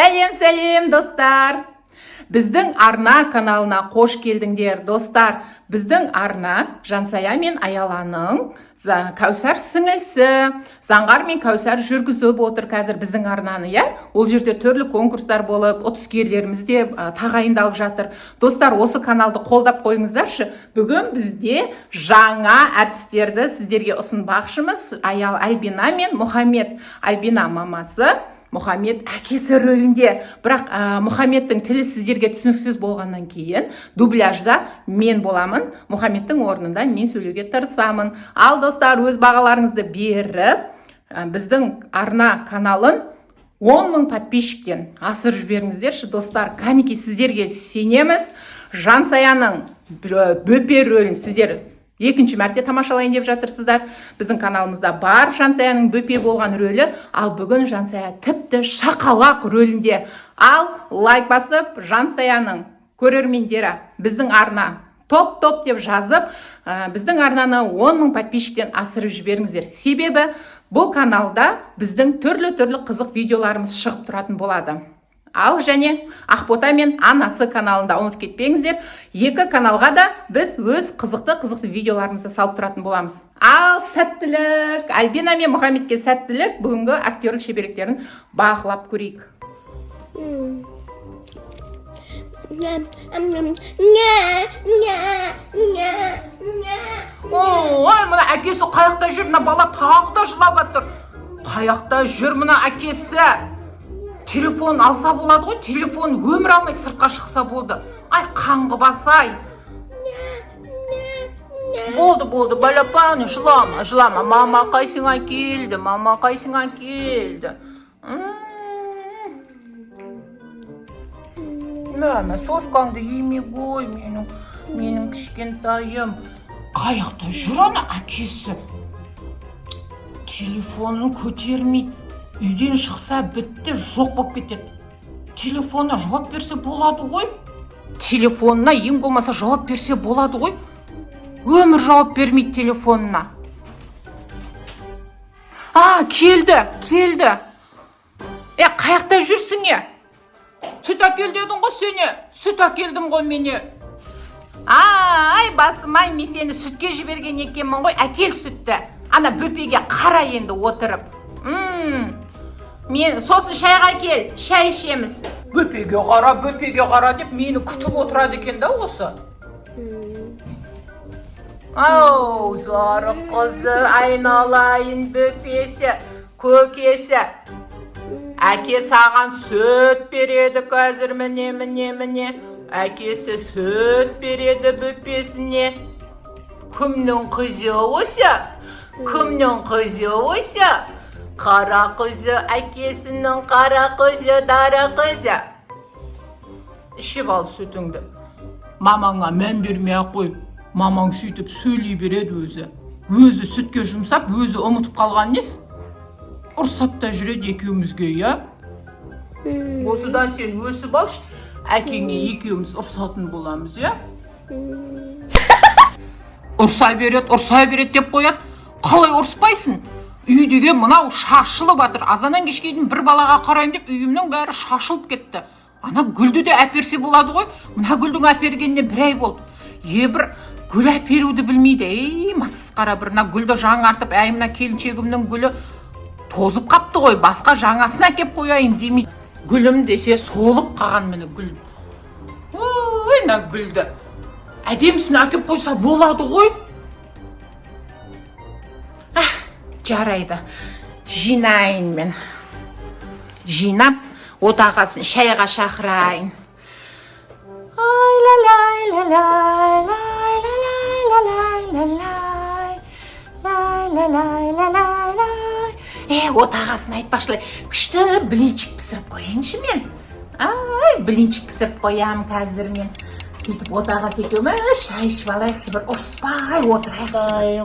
Сәлем достар. Біздің арна каналына қош келдіңдер достар. Біздің арна Жансая мен Аяланың Кәусар сіңілісі. Заңғар мен Кәусар жүргізіп отыр қазір біздің арнаны, я? Ол жерде түрлі конкурстар болып, ұтыскерлеріміз де тағайындалып жатыр. Достар, осы каналды қолдап қойыңыздаршы. Бүгін бізде жаңа әртістерді сіздерге ұсынбақшымыз. Альбина мен Мұхаммед. Альбина мамасы, Мұхаммед әкесі рөлінде. Бірақ Мұхаммедтің тілі сіздерге түсініксіз болғаннан кейін дубляжда мен боламын, Мұхаммедтің орнында мен сөйлеуге тырысамын. Ал достар, өз бағаларыңызды беріп, біздің арна каналын 10 000 подписчиктен асырып жіберіңіздерші достар. Кәнекей сіздерге сенеміз. Жансаяның бөпе рөлін сіздер екінші мәрте тамашалайын деп жатырсыздар. Біздің каналымызда бар Жансаяның бөпе болған рөлі, ал бүгін Жансая тіпті шақалақ рөлінде. Ал лайк басып, Жансаяның көрермендері біздің арна топ деп жазып, біздің арнаны 10 000 подписчиктен асырып жіберіңіздер. Себебі бұл каналда біздің түрлі қызық видеоларымыз шығып тұратын болады. Ал және Ақбота мен Анасы каналында ұмытып кетпеңіздер. Екі каналға да біз өз қызықты видеоларымызды салып тұратын боламыз. Ал сәттілік! Альбина мен Мұхаммедке сәттілік. Бүгінгі актерлік шеберліктерін бақылап көрейік. Ой, мына әкесі қаяқта жүр? Мына бала тағы да жылап жатыр. Қаяқта жүр мына әкесі? Телефон алса болады ғой, телефон өмір алмайды, сыртқа шықса болды. Ай, қаңғы басай. Болды, балапан, жылама. Мама қайсыңа келді. Мама, соскаңды еме ғой, менің кішкентайым. Қаяқта жүр ана әкесі. Телефонын көтермейді. Үйден шықса бітті, жоқ болып кетеді. Телефонына жауап берсе болады ғой. Телефонына ең болмаса жауап берсе болады ғой. Өмір жауап бермейді телефонына. Келді. Қаяқта жүрсің е? Сүт әкел дедің ғой сені. Сүт әкелдім ғой мені. Ай, басым-ай, мен сені сүтке жіберген екенмін ғой. Әкел сүтті. Ана бөпеге қара енді отырып. Мен сосын шайға кел, шай ішеміз. Бөпеге қара деп мені күтіп отырады екен да осы. Ау, зары қызы, айналайын бөпесі, көкесі. Әке саған сүт береді қазір, міне. Әкесі сүт береді бөпесіне. Кімнің қызы осы? Қара қызы, әкесінің қара қызы, дара қызы. Ішіп ал сүтіңді. Мамаңа мән бермей-ақ қой. Мамаң сөйтіп сөйлей береді өзі. Өзі сүтке жұмсап, өзі ұмытып қалған нес? Ұрсап та жүреді екеумізге, я? Осыдан сен өсіп алшы, әкеңе екеуміз ұрсатын боламыз, я? Ұрса береді деп қояды. Қалай ұрыспайсың? Үй деген мынау шашылып жатыр. Азаннан кешке дейін бір балаға қарайым деп үйімнің бәрі шашылып кетті. Ана гүлді де әперсе болады ғой. Мына гүлдің әпергеніне бір ай болды. Бір гүл әперуді білмейді. Масқара бір мына гүлді жаңартып, мына келіншегімнің гүлі тозып қапты ғой. Басқа жаңасын әкеп қояйын демейді. Гүлім десе солып қалған міне гүл. Ой, мына гүлді әдемісін әкеп қойса болады ғой. Жарайды, жинайын мен. Жинап, отағасын шайға шақырайын. Отағасын айтпақшылай, күшті блинчик пісіріп қойыңшы мен. Блинчик пісіріп қоям қазір мен. Сөйтіп отағасы екеуміз шай ішіп алайықшы, бір ұрыспай отырайықшы.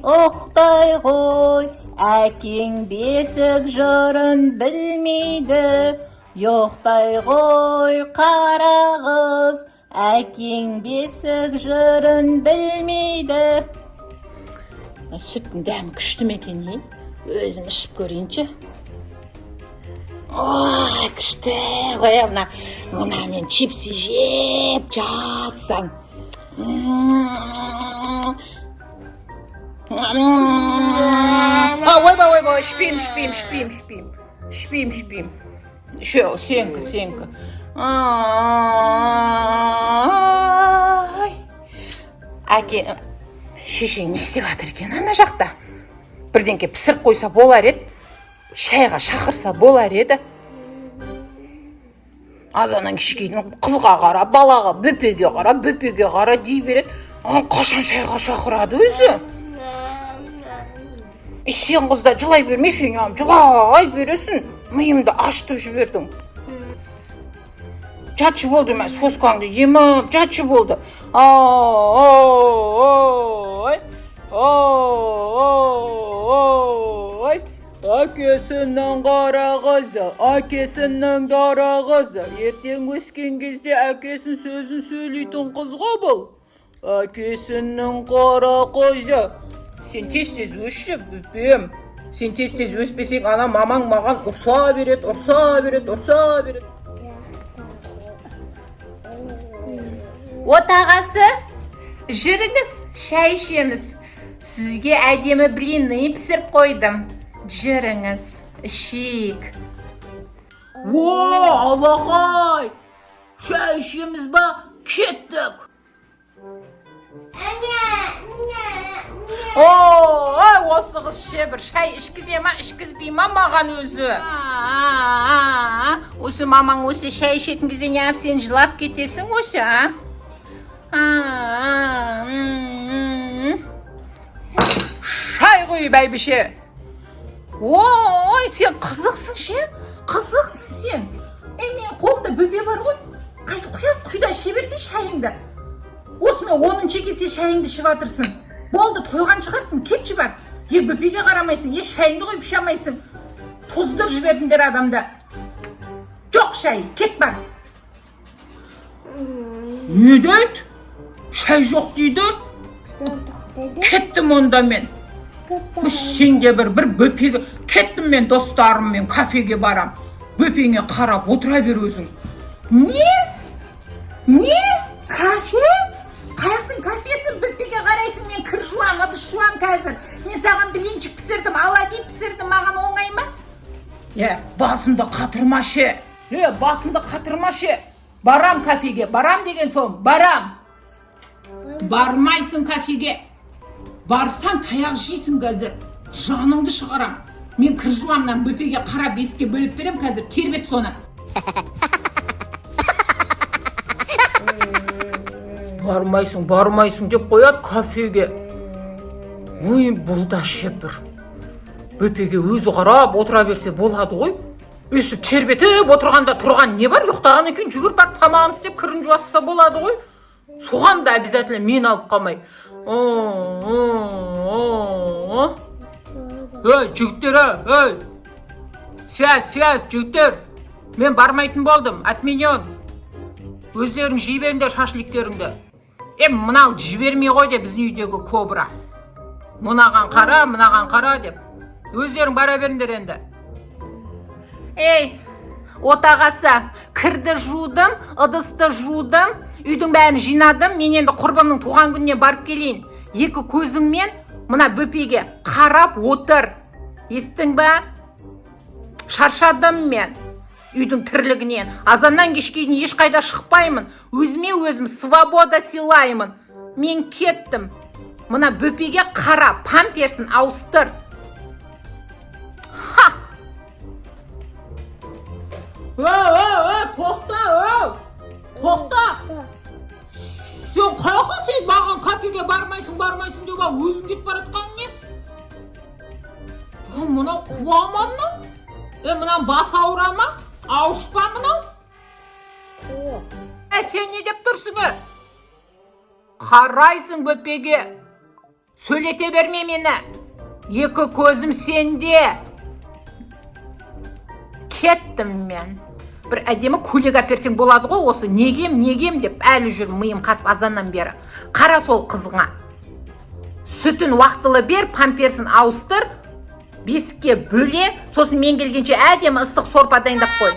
Оқтай ғой, әкең бесік жырын білмейді. Жоқтай ғой, қара қыз, әкең бесік жырын білмейді. Сүттің дәмі күшті ме екен, өзім ішіп көрейінші. Ой, күшті ғой, мына мен чипсы жеп жатсаң. Ойбай, шпим. Шо, сенкі. Әке, шешең не істеп жатыр екен ана жақта? Бірдеңке пісіріп қойса болар еді. Шайға шақырса болар еді. Азаннан кешкейін қызға қара, балаға, бөпеге қара дей береді. Қашан шайға шақырады өзі? Сен қызда жылай бермешін, жылай бересің. Миымды аштып жібердің. Жатшы болды мен соскаңды еміп, жатшы болды. Әкесінің қара қызы, ертең өскен кезде әкесін сөзін сөйлейтін қызға бұл. Әкесінің қара қызы. Сен тез өсші, бөпем. Сен тез өспесең, ана мамаң маған ұрса береді. Отағасы, жүріңіз, шай ішеміз. Сізге әдемі блинный пісіріп қойдым. Жүріңіз, ішейік. Аллахай! Шай ішеміз ба? Кеттік. Осы қыз ше бір шай ішкізе ма, ішкізбей ма маған өзі? Осы мамаң осы шай ішетін кезде неғып сен жылап кетесің осы, Шай ғой бәйбіше. Сен қызықсың ше? Қызықсың сен. Мен қолымда бөпе бар ғой. Құйда іше берсен шайыңды. Осымен 10-шы кесе шайыңды ішіп атырсың. Болды, тойған шығарсың, кетші бар. Бөпеге қарамайсың, шайыңды қойып іше алмайсың. Тоздыр жібердіңдер адамда. Жоқ шай, кет бар. Не дейді? Шай жоқ дейді? Кеттім онда мен. Сенде бір бөпеге. Кеттім мен достарыммен кафеге барам. Бөпеңе қарап отыра бер өзің. Не? Кафе? Қаяқтың кафесі? Бөпеге қарайсың, мен кір жуам, ыдыс жуам қазір. Мен саған блинчик пісірдім, оладьи пісірдім, маған оңай ма? Басымды қатырмашы. Барам кафеге, барам деген соң, барам. Бармайсың кафеге. Барсаң таяқ жейсің қазір. Жаныңды шығарам. Мен кір жуамнан бөпеге қарап беске бөліп берем қазір, тербет соны. Бармайсың деп қояды кафеге. Бұл да шепір. Бөпеге өзі қарап отыра берсе болады ғой. Өсіп тербетіп отырғанда тұрған не бар? Ұйықтаған екен жүгір барып тамағын істеп кірін жуасса болады ғой. Соған да обязательно мен алып қалмай. Жігіттер, связь, жігіттер. Мен бармайтын болдым, отменен. Өздерің жей беріңдер шашликтеріңді. Мынау жібермей қой деп біздің үйдегі кобра. Мынаған қара деп. Өздерің бара беріңдер енді. Отағасы, кірді жудым, ыдысты жудым, үйдің бәрін жинадым. Мен енді құрбымның туған күніне барып келейін. Екі көзіңмен мына бөпеге қарап отыр. Естің ба? Шаршадым мен үйдің тірлігінен. Азаннан кешкейін ешқайда шықпаймын. Өзіме өзім свобода сыйлаймын. Мен кеттім. Мына бөпеге қара, памперсін ауыстыр. Тоқта. Сен қаяққа сен маған кафеге бармайсың деп өзің кетіп баратқан не? Мынау қуама мынау? Мынау бас ауыра ма? Ауышпа мынау? Сен не деп тұрсың? Қарайсың бөпеге. Сөйлете берме мені. Екі көзім сенде. Кеттім мен. Бір әдемі көйлек әперсең болады ғой, осы негем деп әлі жүр миым қатып азаннан бері. Қара сол қызыңа. Сүтін уақытылы бер, памперсін ауыстыр. бесікке бөле, сосын мен келгенше әдемі ыстық сорпа дайындап қой.